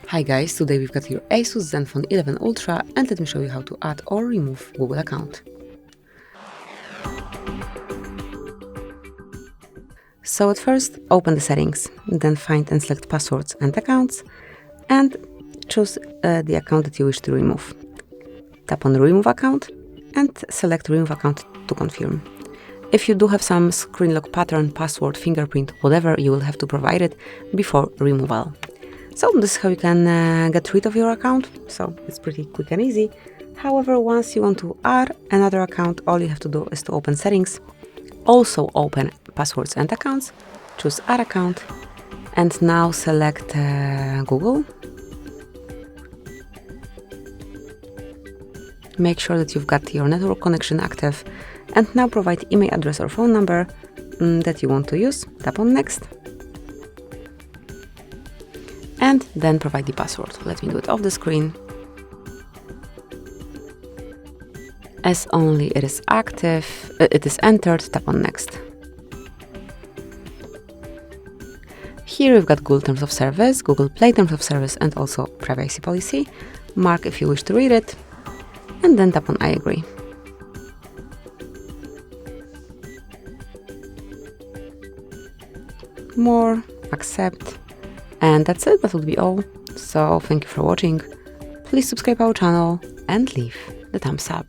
Hi guys, today we've got here ASUS Zenfone 11 Ultra and let me show you how to add or remove Google account. So at first, open the settings, then find and select passwords and accounts and choose the account that you wish to remove. Tap on remove account and select remove account to confirm. If you do have some screen lock pattern, password, fingerprint, whatever, you will have to provide it before removal. So this is how you can get rid of your account, so it's pretty quick and easy. However, once you want to add another account, all you have to do is to open settings, also open passwords and accounts, choose add account, and now select Google. Make sure that you've got your network connection active, and now provide email address or phone number that you want to use. Tap on next. And then provide the password. Let me do it off the screen. As only it is active, it is entered, tap on next. Here we've got Google Terms of Service, Google Play Terms of Service, and also Privacy Policy. Mark if you wish to read it, and then tap on I agree. More, accept. And that's it, that would be all. So thank you for watching. Please subscribe our channel and leave the thumbs up.